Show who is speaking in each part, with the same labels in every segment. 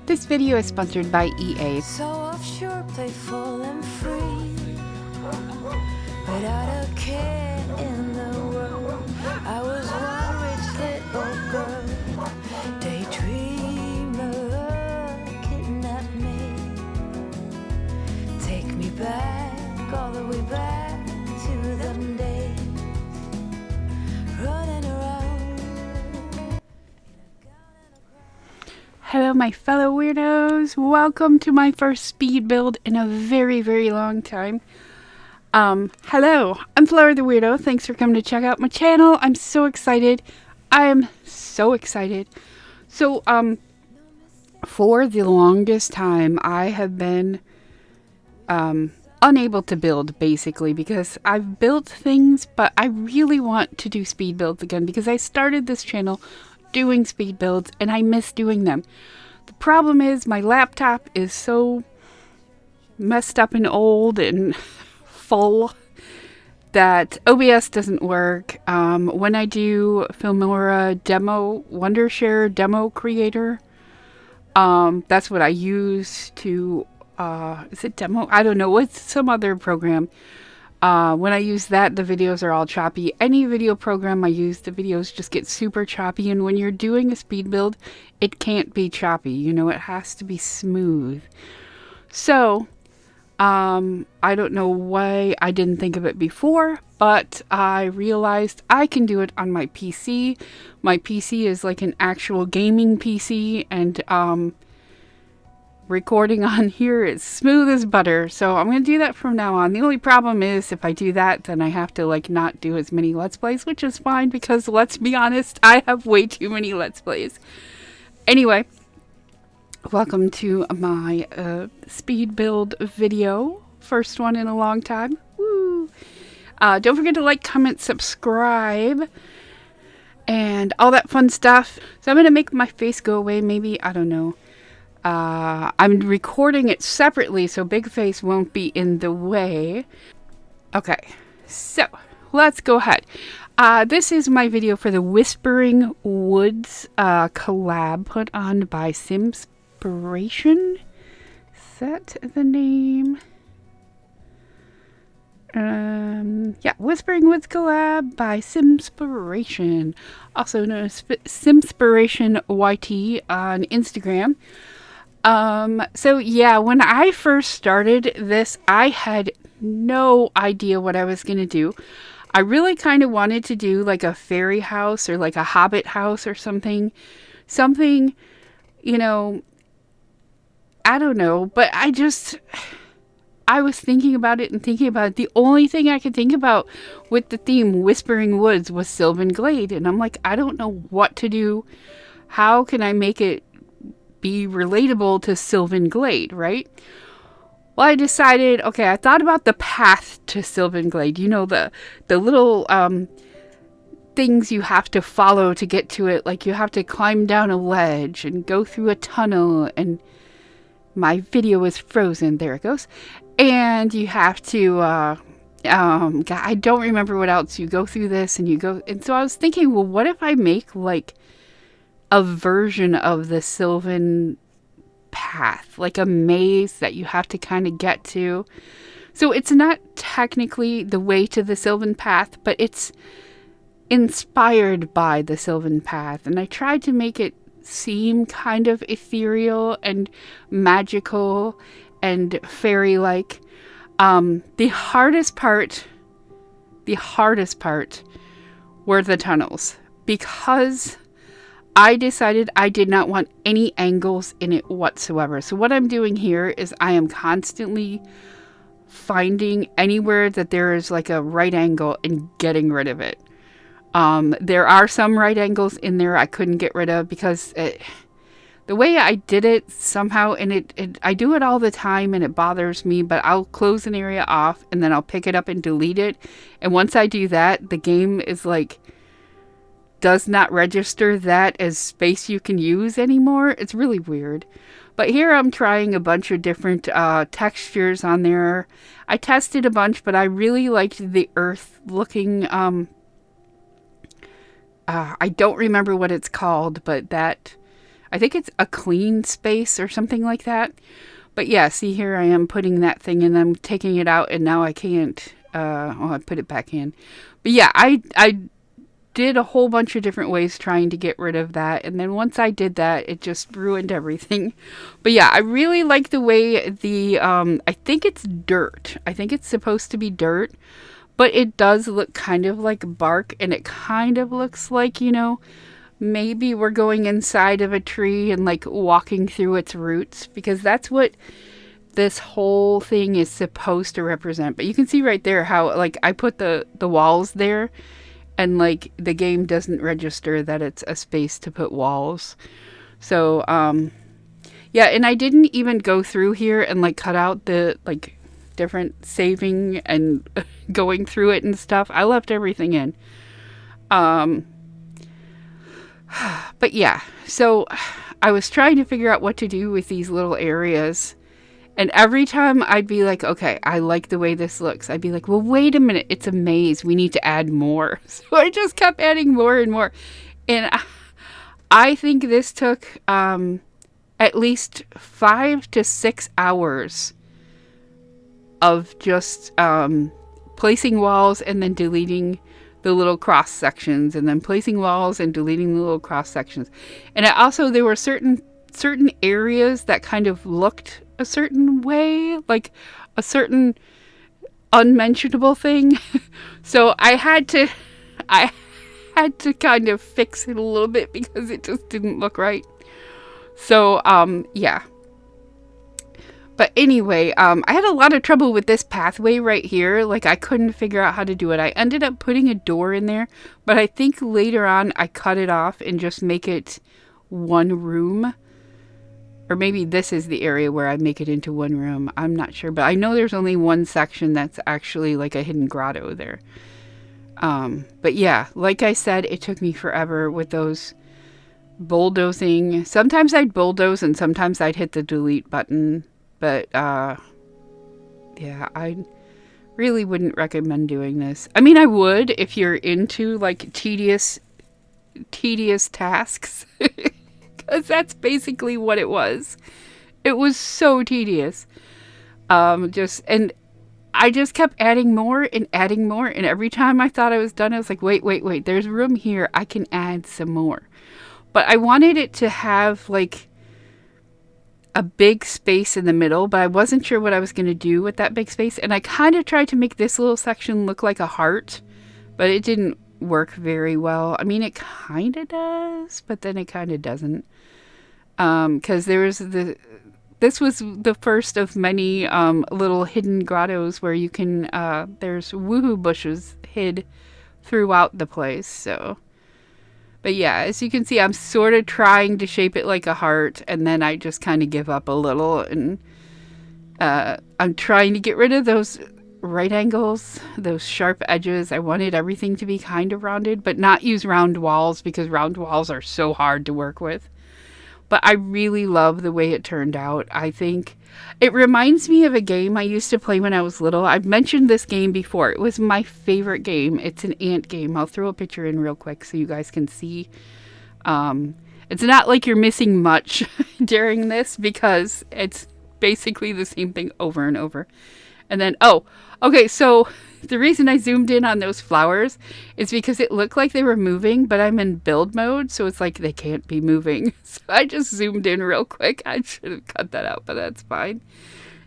Speaker 1: This video is sponsored by EA.
Speaker 2: So offshore, playful and free, without a care in the world. I was one rich little girl, daydreamer, kidnap me, take me back, all the way back to them days, running around.
Speaker 1: Hello my fellow weirdos, welcome to my first speed build in a very long time. Hello, I'm Flowur the Weirdo. Thanks for coming to check out my channel. I'm so excited. I am so excited. So, for the longest time, I have been, unable to build, basically, because I've built things, but I really want to do speed builds again, because I started this channel doing speed builds, and I miss doing them. The problem is, my laptop is so messed up and old and full that OBS doesn't work. When I do Filmora demo, Wondershare demo creator, that's what I use to, is it demo? I don't know, it's some other program. When I use that, the videos are all choppy. Any video program I use, the videos just get super choppy, and when you're doing a speed build, it can't be choppy, you know, it has to be smooth. So, I don't know why I didn't think of it before, but I realized I can do it on my PC. My PC is like an actual gaming PC, and recording on here is smooth as butter, so I'm going to do that from now on. The only problem is if I do that, then I have to like not do as many Let's Plays, which is fine because let's be honest, I have way too many Let's Plays. Anyway, welcome to my speed build video. First one in a long time. Woo! Don't forget to like, comment, subscribe, and all that fun stuff. So I'm going to make my face go away, maybe, I don't know. I'm recording it separately so big face won't be in the way. Okay, so let's go ahead. This is my video for the Whispering Woods collab put on by Simspiration. Is that the name? Yeah, Whispering Woods collab by Simspiration, also known as Simspiration YT on Instagram. So yeah, when I first started this, I had no idea what I was going to do. I really kind of wanted to do like a fairy house or like a hobbit house or something, you know, I don't know, but I was thinking about it and thinking about it. The only thing I could think about with the theme Whispering Woods was Sylvan Glade, and I'm like, I don't know what to do. How can I make it be relatable to Sylvan Glade, right? Well, I decided, okay, I thought about the path to Sylvan Glade. You know, the little things you have to follow to get to it. Like you have to climb down a ledge and go through a tunnel, and my video is frozen. There it goes. And you have to, God, I don't remember what else. You go through this and you go, and so I was thinking, well, what if I make like a version of the Sylvan path, like a maze that you have to kind of get to. So it's not technically the way to the Sylvan path, but it's inspired by the Sylvan path. And I tried to make it seem kind of ethereal and magical and fairy-like. The hardest part were the tunnels, because I decided I did not want any angles in it whatsoever. So what I'm doing here is I am constantly finding anywhere that there is like a right angle and getting rid of it. There are some right angles in there I couldn't get rid of because the way I did it somehow, and I do it all the time and it bothers me, but I'll close an area off and then I'll pick it up and delete it. And once I do that, the game is like, does not register that as space you can use anymore. It's really weird. But here I'm trying a bunch of different textures on there. I tested a bunch, but I really liked the earth looking, I don't remember what it's called, but that I think it's a clean space or something like that. But yeah, see here I am putting that thing in, I'm taking it out, and now I can't, I put it back in. But yeah, I did a whole bunch of different ways trying to get rid of that. And then once I did that, it just ruined everything. But yeah, I really like the way I think it's dirt. I think it's supposed to be dirt, but it does look kind of like bark, and it kind of looks like, maybe we're going inside of a tree and like walking through its roots, because that's what this whole thing is supposed to represent. But you can see right there how like I put the walls there, and like the game doesn't register that it's a space to put walls. So yeah, and I didn't even go through here and like cut out the like different saving and going through it and stuff. I left everything in. But yeah, so I was trying to figure out what to do with these little areas. And every time I'd be like, okay, I like the way this looks. I'd be like, well, wait a minute. It's a maze. We need to add more. So I just kept adding more and more. And I think this took at least 5 to 6 hours of just placing walls and then deleting the little cross sections, and then placing walls and deleting the little cross sections. And there were certain areas that kind of looked a certain way, like a certain unmentionable thing. So I had to kind of fix it a little bit because it just didn't look right. So yeah. But anyway, I had a lot of trouble with this pathway right here. Like, I couldn't figure out how to do it. I ended up putting a door in there, but I think later on I cut it off and just make it one room. Or maybe this is the area where I make it into one room. I'm not sure, but I know there's only one section that's actually like a hidden grotto there. But yeah, like I said, it took me forever with those bulldozing. Sometimes I'd bulldoze and sometimes I'd hit the delete button. But, yeah, I really wouldn't recommend doing this. I mean, I would if you're into, like, tedious tasks. Because that's basically what it was. It was so tedious. And I just kept adding more and adding more. And every time I thought I was done, I was like, wait, there's room here. I can add some more. But I wanted it to have, like, a big space in the middle, but I wasn't sure what I was going to do with that big space. And I kind of tried to make this little section look like a heart, but it didn't work very well. I mean, it kind of does, but then it kind of doesn't. Because this was the first of many little hidden grottos where you can, there's woohoo bushes hid throughout the place, so. But yeah, as you can see, I'm sort of trying to shape it like a heart, and then I just kind of give up a little, and I'm trying to get rid of those right angles, those sharp edges. I wanted everything to be kind of rounded, but not use round walls, because round walls are so hard to work with. But I really love the way it turned out. I think it reminds me of a game I used to play when I was little. I've mentioned this game before. It was my favorite game. It's an ant game. I'll throw a picture in real quick so you guys can see. It's not like you're missing much during this, because it's basically the same thing over and over. And then, okay, so the reason I zoomed in on those flowers is because it looked like they were moving, but I'm in build mode, so it's like they can't be moving. So I just zoomed in real quick. I should have cut that out, but that's fine.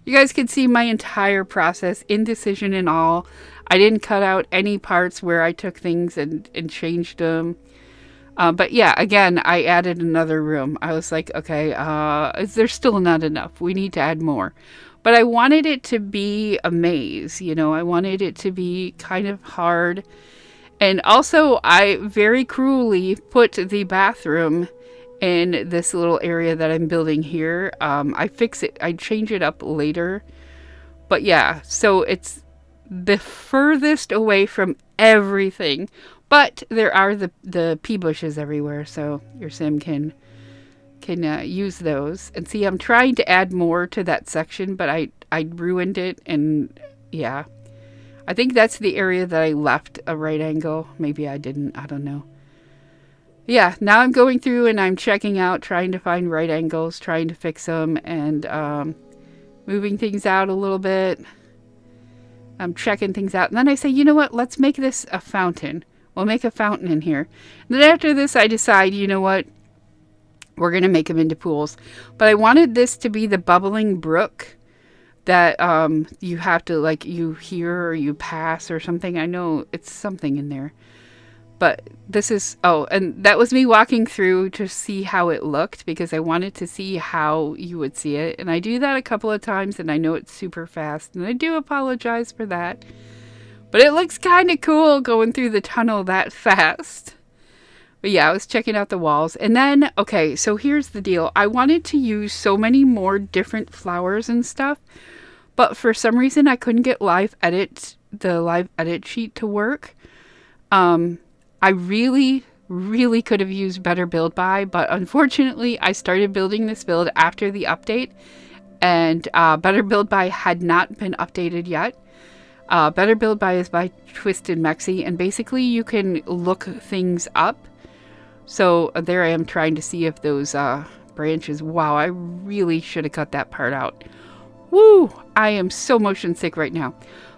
Speaker 1: You guys can see my entire process, indecision and all. I didn't cut out any parts where I took things and changed them. But yeah, again, I added another room. I was like, okay, there's still not enough. We need to add more. But I wanted it to be a maze, I wanted it to be kind of hard. And also, I very cruelly put the bathroom in this little area that I'm building here. I fix it, I change it up later. But yeah, so it's the furthest away from everything. But there are the pea bushes everywhere, so your sim can use those. And see, I'm trying to add more to that section, but I ruined it. And yeah, I think that's the area that I left a right angle. Maybe I didn't, I don't know. Yeah, now I'm going through and I'm checking out, trying to find right angles, trying to fix them, and moving things out a little bit. I'm checking things out. And then I say, you know what? Let's make this a fountain. We'll make a fountain in here. And then after this, I decide, you know what? We're going to make them into pools. But I wanted this to be the bubbling brook that you have to, like, you hear or you pass or something. I know it's something in there. But this is, oh, and that was me walking through to see how it looked because I wanted to see how you would see it. And I do that a couple of times and I know it's super fast. And I do apologize for that. But it looks kind of cool going through the tunnel that fast. But yeah, I was checking out the walls. And then, okay, so here's the deal. I wanted to use so many more different flowers and stuff. But for some reason, I couldn't get the live edit sheet to work. I really could have used Better Build By, but unfortunately, I started building this build after the update, and Better Build By had not been updated yet. Better Build By is by Tristan, and basically you can look things up. So there I am trying to see if those branches, wow, I really should have cut that part out. Woo! I am so motion sick right now.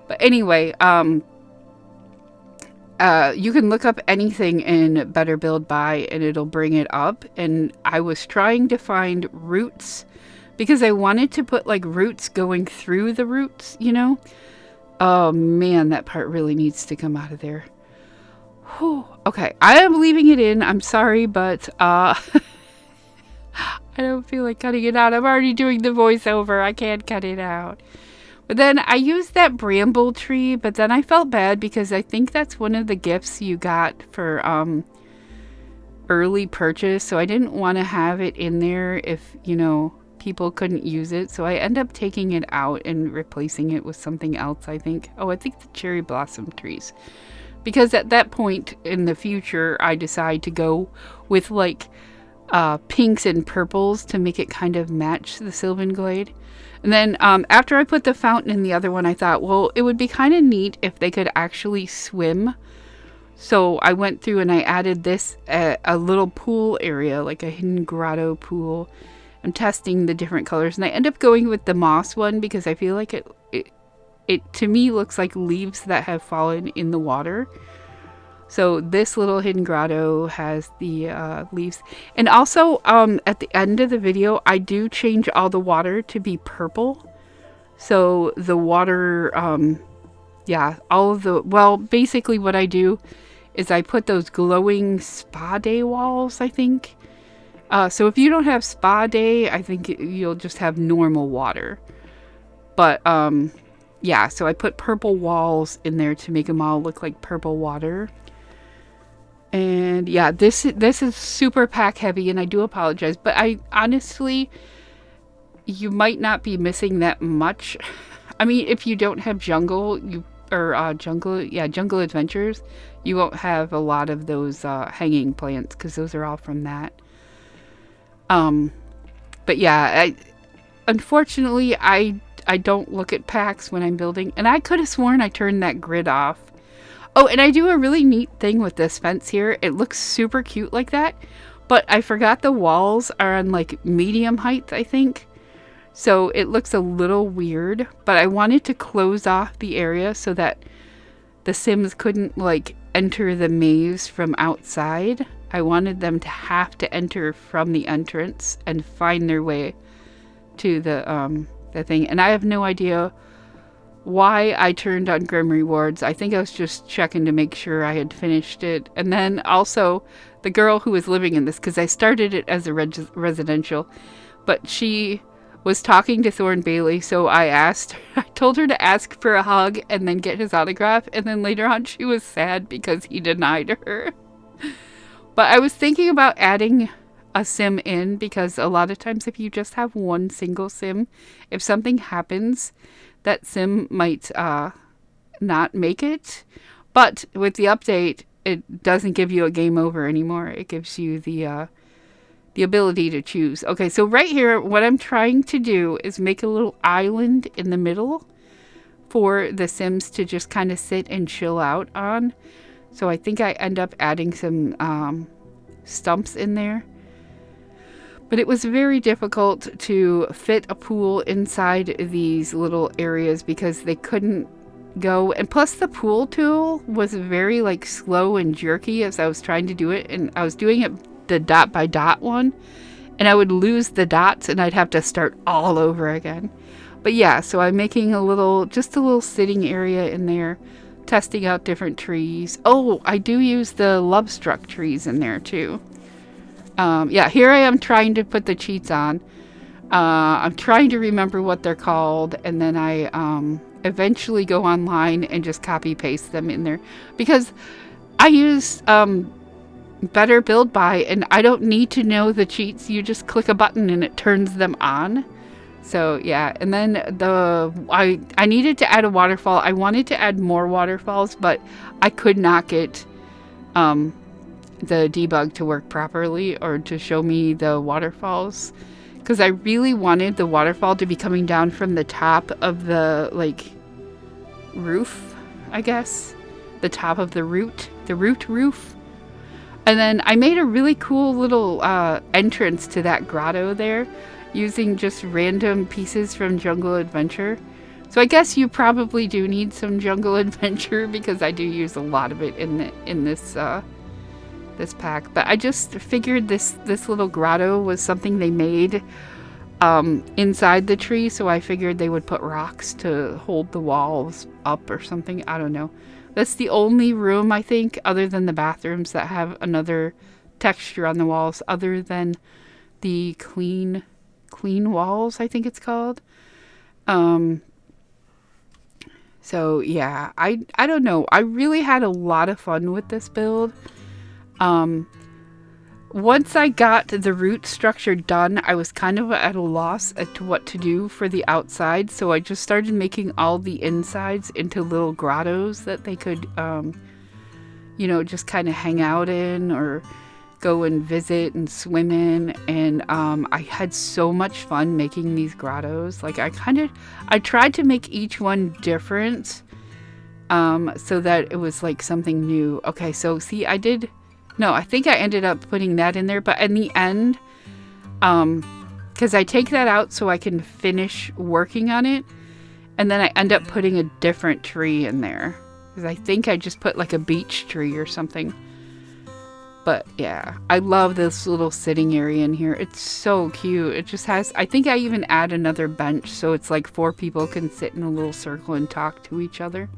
Speaker 1: But anyway, you can look up anything in Better Build By and it'll bring it up. And I was trying to find roots because I wanted to put like roots going through the roots, you know? Oh man, that part really needs to come out of there. Whew. Okay, I am leaving it in. I'm sorry, but I don't feel like cutting it out. I'm already doing the voiceover. I can't cut it out. But then I used that bramble tree, but then I felt bad because I think that's one of the gifts you got for early purchase. So I didn't want to have it in there if, you know, people couldn't use it. So I end up taking it out and replacing it with something else, I think. Oh, I think the cherry blossom trees. Because at that point in the future, I decide to go with like pinks and purples to make it kind of match the Sylvan Glade. And then after I put the fountain in the other one, I thought, well, it would be kind of neat if they could actually swim. So I went through and I added this a little pool area, like a hidden grotto pool. I'm testing the different colors. And I end up going with the moss one because I feel like it to me looks like leaves that have fallen in the water. So this little hidden grotto has the leaves. And also at the end of the video, I do change all the water to be purple. So the water, yeah, all of the, well, basically what I do is I put those glowing spa day walls, I think. So if you don't have spa day, I think you'll just have normal water. But yeah, so I put purple walls in there to make them all look like purple water. And yeah, this is super pack heavy, and I do apologize. But I honestly, you might not be missing that much. I mean, if you don't have jungle, jungle adventures, you won't have a lot of those hanging plants because those are all from that. But yeah, unfortunately, I don't look at packs when I'm building, and I could have sworn I turned that grid off. Oh, and I do a really neat thing with this fence here. It looks super cute like that, but I forgot the walls are on like medium height, I think. So it looks a little weird, but I wanted to close off the area so that the Sims couldn't like enter the maze from outside. I wanted them to have to enter from the entrance and find their way to the thing. And I have no idea why I turned on Grim Rewards. I think I was just checking to make sure I had finished it. And then also the girl who was living in this, because I started it as a residential, but she was talking to Thorn Bailey, so I told her to ask for a hug and then get his autograph, and then later on she was sad because he denied her. But I was thinking about adding a sim in, because a lot of times if you just have one single sim, if something happens, that sim might not make it. But with the update, it doesn't give you a game over anymore. It gives you the ability to choose. Okay, so right here, what I'm trying to do is make a little island in the middle for the Sims to just kind of sit and chill out on. So I think I end up adding some stumps in there. But it was very difficult to fit a pool inside these little areas because they couldn't go. And plus the pool tool was very like slow and jerky as I was trying to do it. And I was doing it the dot by dot one. And I would lose the dots and I'd have to start all over again. But yeah, so I'm making just a little sitting area in there, testing out different trees. Oh, I do use the love struck trees in there too. Yeah, here I am trying to put the cheats on. I'm trying to remember what they're called, and then I eventually go online and just copy paste them in there because I use Better Build By, and I don't need to know the cheats. You just click a button and it turns them on. So yeah, and then I needed to add a waterfall. I wanted to add more waterfalls, but I could not get the debug to work properly or to show me the waterfalls, because I really wanted the waterfall to be coming down from the top of the like roof, I guess, the top of the root roof. And then I made a really cool little entrance to that grotto there using just random pieces from Jungle Adventure. So I guess you probably do need some Jungle Adventure because I do use a lot of it in this pack. But I just figured this little grotto was something they made inside the tree, so I figured they would put rocks to hold the walls up or something. I don't know. That's the only room, I think, other than the bathrooms, that have another texture on the walls other than the clean walls, I think it's called. So yeah, I don't know. I really had a lot of fun with this build. Once I got the root structure done, I was kind of at a loss as to what to do for the outside, so I just started making all the insides into little grottos that they could, just kind of hang out in or go and visit and swim in. And I had so much fun making these grottos. Like I tried to make each one different, so that it was like something new. Okay, so see, I think I ended up putting that in there, but in the end, because I take that out so I can finish working on it, and then I end up putting a different tree in there, because I think I just put like a beech tree or something. But yeah, I love this little sitting area in here. It's so cute. It just has, I think I even add another bench, so it's like 4 people can sit in a little circle and talk to each other.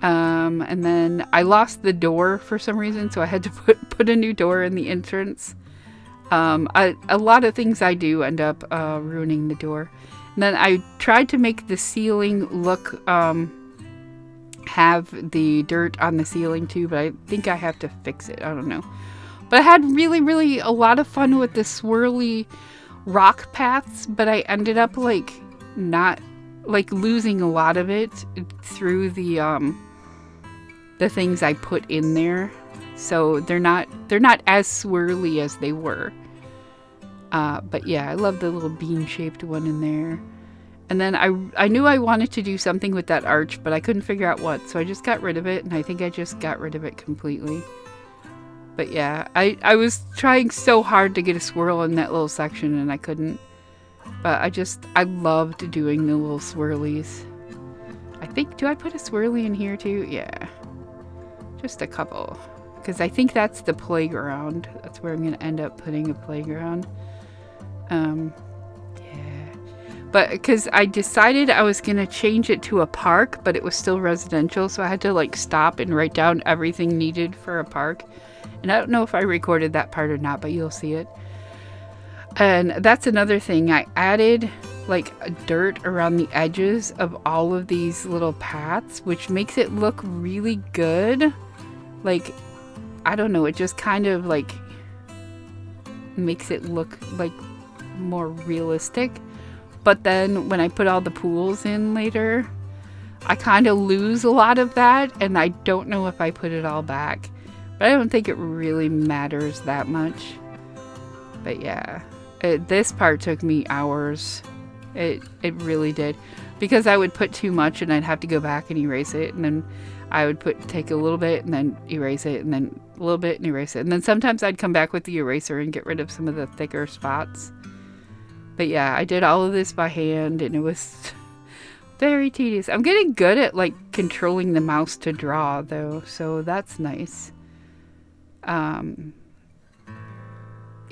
Speaker 1: And then I lost the door for some reason, so I had to put a new door in the entrance. A lot of things I do end up ruining the door. And then I tried to make the ceiling look, have the dirt on the ceiling too, but I think I have to fix it. I don't know. But I had really, really a lot of fun with the swirly rock paths, but I ended up like not like losing a lot of it through the things I put in there. So they're not as swirly as they were. But yeah, I love the little bean-shaped one in there. And then I knew I wanted to do something with that arch, but I couldn't figure out what, so I just got rid of it, and I think I just got rid of it completely. But yeah, I was trying so hard to get a swirl in that little section, and I couldn't. But I loved doing the little swirlies. I think, do I put a swirly in here too? Yeah. Just a couple. Because I think that's the playground. That's where I'm going to end up putting a playground. Yeah. But because I decided I was going to change it to a park, but it was still residential, so I had to like stop and write down everything needed for a park. And I don't know if I recorded that part or not, but you'll see it. And that's another thing. I added like dirt around the edges of all of these little paths, which makes it look really good. Like, I don't know, it just kind of like makes it look like more realistic. But then when I put all the pools in later, I kind of lose a lot of that, and I don't know if I put it all back. But I don't think it really matters that much. But yeah, this part took me hours. It really did. because I would put too much and I'd have to go back and erase it, and then I would take a little bit and then erase it, and then a little bit and erase it, and then sometimes I'd come back with the eraser and get rid of some of the thicker spots. But yeah, I did all of this by hand, and it was very tedious. I'm getting good at like controlling the mouse to draw though, so that's nice.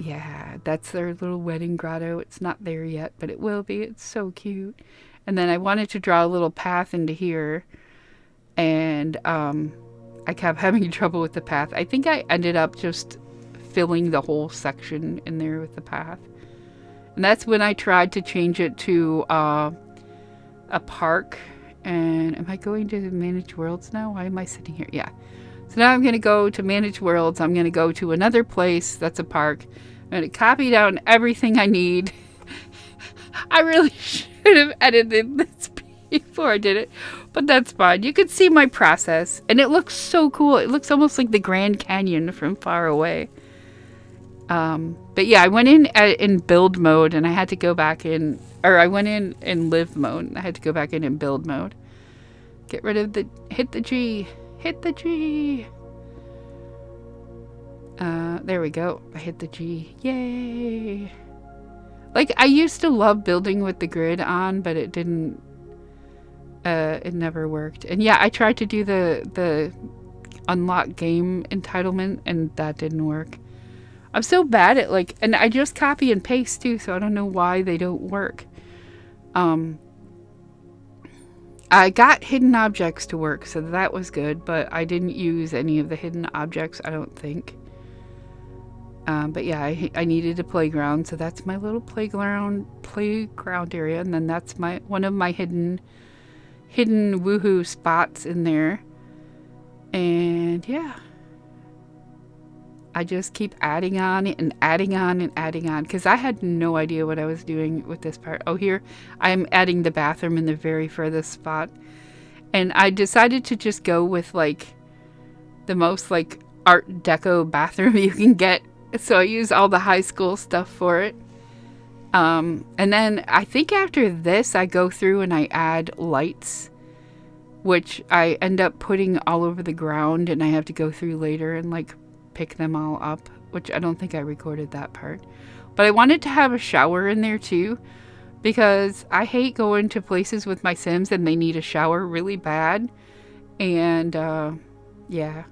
Speaker 1: Yeah, that's their little wedding grotto. It's not there yet, but it will be. It's so cute. And then I wanted to draw a little path into here, and I kept having trouble with the path. I think I ended up just filling the whole section in there with the path. And that's when I tried to change it to a park. And am I going to Manage Worlds now? Why am I sitting here? Yeah. So now I'm going to go to Manage Worlds. I'm going to go to another place that's a park. I'm going to copy down everything I need. I really should have edited this before I did it, but that's fine. You can see my process, and it looks so cool. It looks almost like the Grand Canyon from far away. But yeah, I went in build mode, and I had to go back in, or I went in live mode, and I had to go back in build mode. Get rid of hit the G. Hit the G. There we go. I hit the G. Yay. Like, I used to love building with the grid on, but it didn't, it never worked. And yeah, I tried to do the unlock game entitlement, and that didn't work. I'm so bad at like, and I just copy and paste too, so I don't know why they don't work. I got hidden objects to work, so that was good, but I didn't use any of the hidden objects, I don't think. But yeah, I needed a playground, so that's my little playground area, and then that's one of my hidden woohoo spots in there. And yeah, I just keep adding on and adding on and adding on, because I had no idea what I was doing with this part. Oh, here I'm adding the bathroom in the very furthest spot, and I decided to just go with like the most like Art Deco bathroom you can get. So I use all the high school stuff for it. And then I think after this, I go through and I add lights, which I end up putting all over the ground, and I have to go through later and like pick them all up, which I don't think I recorded that part. But I wanted to have a shower in there too, because I hate going to places with my Sims and they need a shower really bad. And yeah.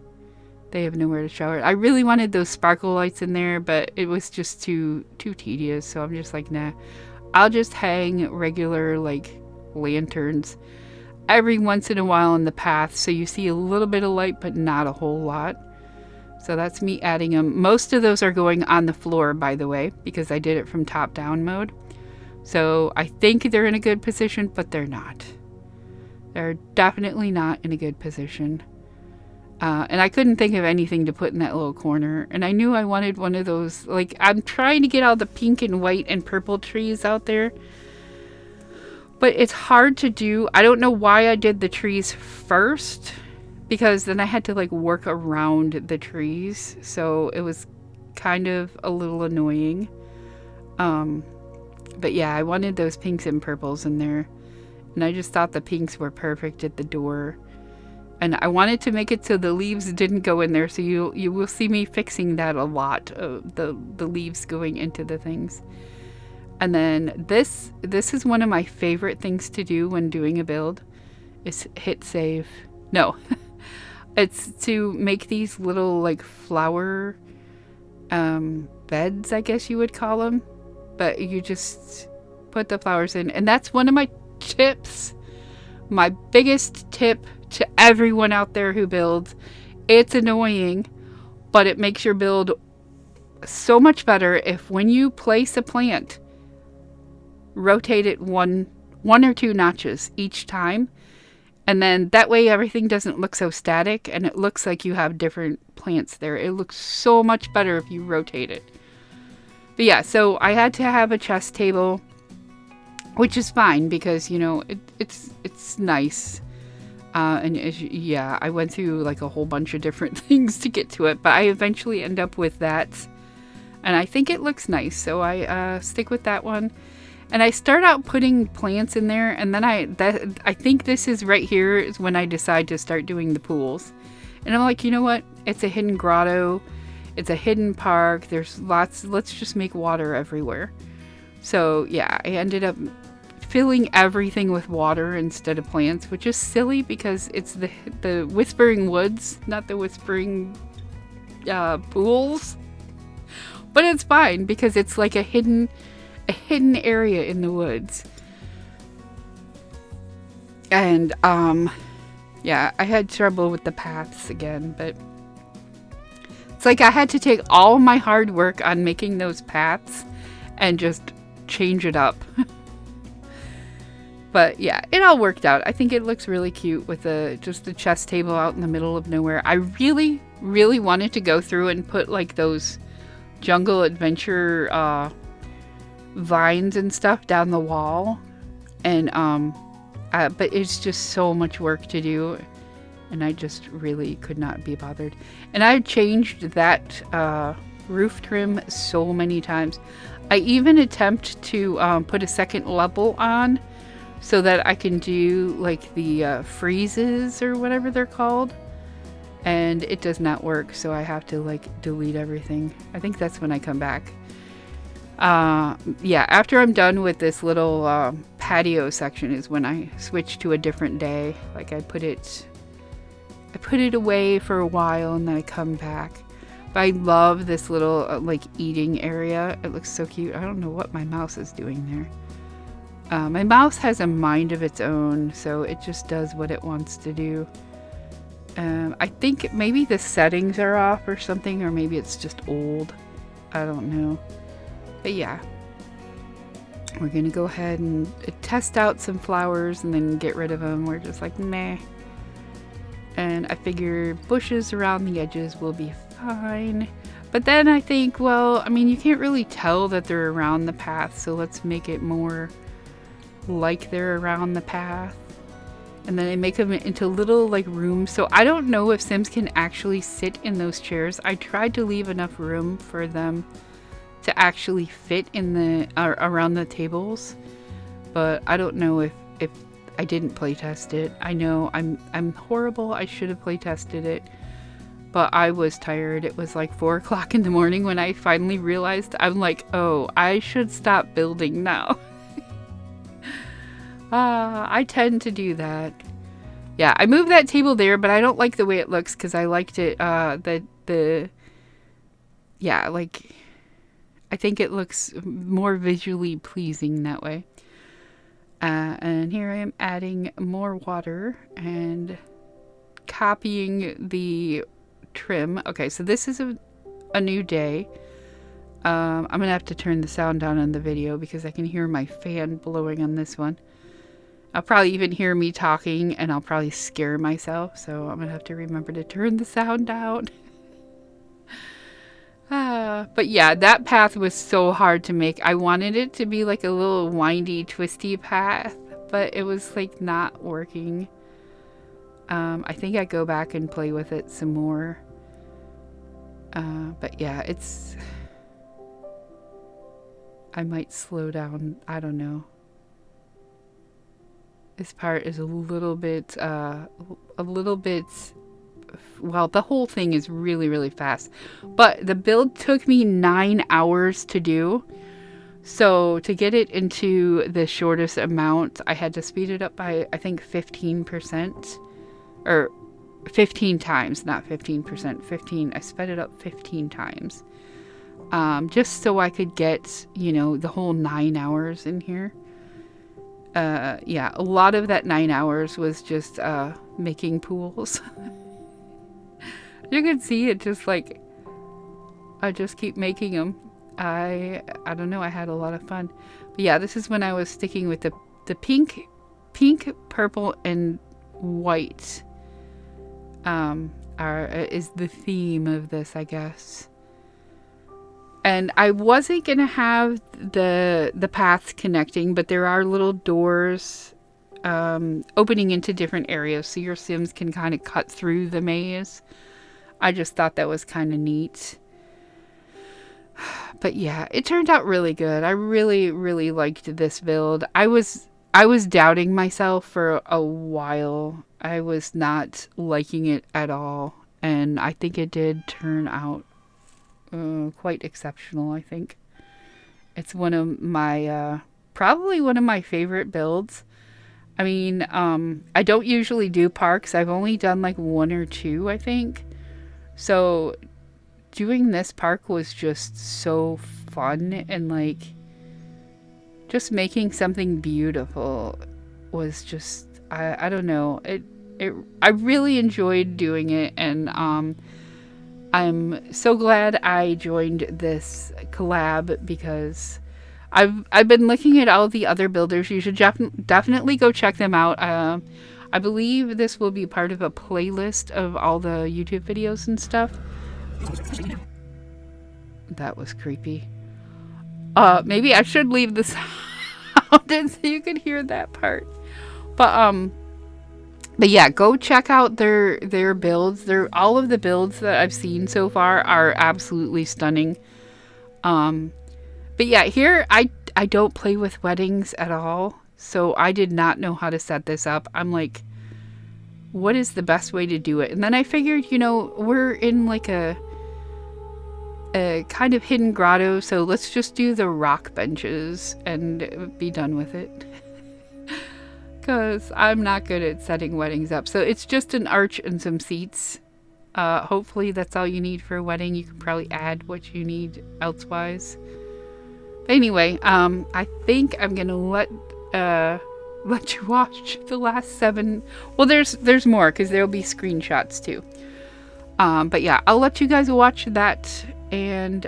Speaker 1: They have nowhere to shower. I really wanted those sparkle lights in there, but it was just too tedious. So I'm just like, nah. I'll just hang regular like lanterns every once in a while in the path, so you see a little bit of light, but not a whole lot. So that's me adding them. Most of those are going on the floor, by the way, because I did it from top-down mode. So I think they're in a good position, but they're not. They're definitely not in a good position. And I couldn't think of anything to put in that little corner. And I knew I wanted one of those, like, I'm trying to get all the pink and white and purple trees out there. But it's hard to do. I don't know why I did the trees first, because then I had to, like, work around the trees. So it was kind of a little annoying. But yeah, I wanted those pinks and purples in there. And I just thought the pinks were perfect at the door. And I wanted to make it so the leaves didn't go in there, so you will see me fixing that a lot, the leaves going into the things. And then this is one of my favorite things to do when doing a build, is hit save. No, it's to make these little like flower beds, I guess you would call them. But you just put the flowers in, and that's one of my tips. My biggest tip to everyone out there who builds. It's annoying, but it makes your build so much better if when you place a plant, rotate it one or two notches each time, and then that way everything doesn't look so static and it looks like you have different plants there. It looks so much better if you rotate it. But yeah, so I had to have a chess table, which is fine because, you know, it's nice. Yeah, I went through like a whole bunch of different things to get to it, but I eventually end up with that, and I think it looks nice, so I stick with that one. And I start out putting plants in there, and then I think this is right here is when I decide to start doing the pools. And I'm like, you know what? It's a hidden grotto. It's a hidden park. There's lots. Let's just make water everywhere. So yeah, I ended up filling everything with water instead of plants, which is silly because it's the Whispering Woods, not the Whispering pools. But it's fine because it's like a hidden area in the woods. And yeah, I had trouble with the paths again, but it's like I had to take all my hard work on making those paths and just change it up. But yeah, it all worked out. I think it looks really cute with just the chess table out in the middle of nowhere. I really, really wanted to go through and put like those jungle adventure vines and stuff down the wall. And but it's just so much work to do. And I just really could not be bothered. And I've changed that roof trim so many times. I even attempt to put a second level on so that I can do like the freezes or whatever they're called. And it does not work, so I have to like delete everything. I think that's when I come back. Yeah, after I'm done with this little patio section is when I switch to a different day. Like I put it away for a while and then I come back. But I love this little like eating area. It looks so cute. I don't know what my mouse is doing there. My mouse has a mind of its own, so it just does what it wants to do. I think maybe the settings are off or something, or maybe it's just old. I don't know. But yeah. We're going to go ahead and test out some flowers and then get rid of them. We're just like, meh. And I figure bushes around the edges will be fine. But then I think, well, I mean, you can't really tell that they're around the path, so let's make it more like they're around the path. And then I make them into little like rooms. So I don't know if Sims can actually sit in those chairs. I tried to leave enough room for them to actually fit in the around the tables, but I don't know if I didn't play test it. I know I'm horrible. I should have play tested it, but I was tired. It was like 4 o'clock in the morning when I finally realized. I'm like, oh, I should stop building now. I tend to do that. Yeah, I moved that table there, but I don't like the way it looks because I liked it. Yeah, like I think it looks more visually pleasing that way. And here I am adding more water and copying the trim. Okay, so this is a new day. I'm gonna have to turn the sound down on the video because I can hear my fan blowing on this one. I'll probably even hear me talking and I'll probably scare myself, so I'm gonna have to remember to turn the sound down. But yeah, that path was so hard to make. I wanted it to be like a little windy, twisty path, but it was like not working. I think I go back and play with it some more. But yeah, I might slow down. I don't know. This part is a little bit, well, the whole thing is really, really fast. But the build took me 9 hours to do. So to get it into the shortest amount, I had to speed it up by, I think, 15%. Or 15 times, not 15%. 15. I sped it up 15 times. Just so I could get, you know, the whole 9 hours in here. Yeah, a lot of that 9 hours was just making pools. You can see it just like, I just keep making them. I don't know, I had a lot of fun. But yeah, this is when I was sticking with the pink, purple, and white is the theme of this, I guess. And I wasn't going to have the paths connecting, but there are little doors opening into different areas so your Sims can kind of cut through the maze. I just thought that was kind of neat. But yeah, it turned out really good. I really, really liked this build. I was doubting myself for a while. I was not liking it at all, and I think it did turn out quite exceptional. I think it's one of my probably one of my favorite builds. I mean, I don't usually do parks. I've only done like one or two, I think. So doing this park was just so fun, and like just making something beautiful was just I don't know. I really enjoyed doing it, and I'm so glad I joined this collab because I've been looking at all the other builders. You should definitely go check them out. I believe this will be part of a playlist of all the YouTube videos and stuff. That was creepy. Maybe I should leave the sound in so you could hear that part. But yeah, go check out their builds. All of the builds that I've seen so far are absolutely stunning. But yeah, here I don't play with weddings at all, so I did not know how to set this up. I'm like, what is the best way to do it? And then I figured, we're in like a kind of hidden grotto, so let's just do the rock benches and be done with it. Because I'm not good at setting weddings up. So it's just an arch and some seats. Hopefully that's all you need for a wedding. You can probably add what you need elsewise. But anyway, I think I'm gonna let you watch the last 7. Well, there's more because there'll be screenshots too. But yeah, I'll let you guys watch that. And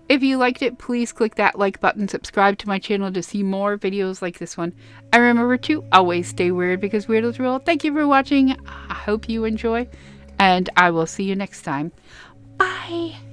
Speaker 1: if you liked it, please click that like button, subscribe to my channel to see more videos like this one. And remember to always stay weird because weirdos rule. Thank you for watching. I hope you enjoy, and I will see you next time. Bye.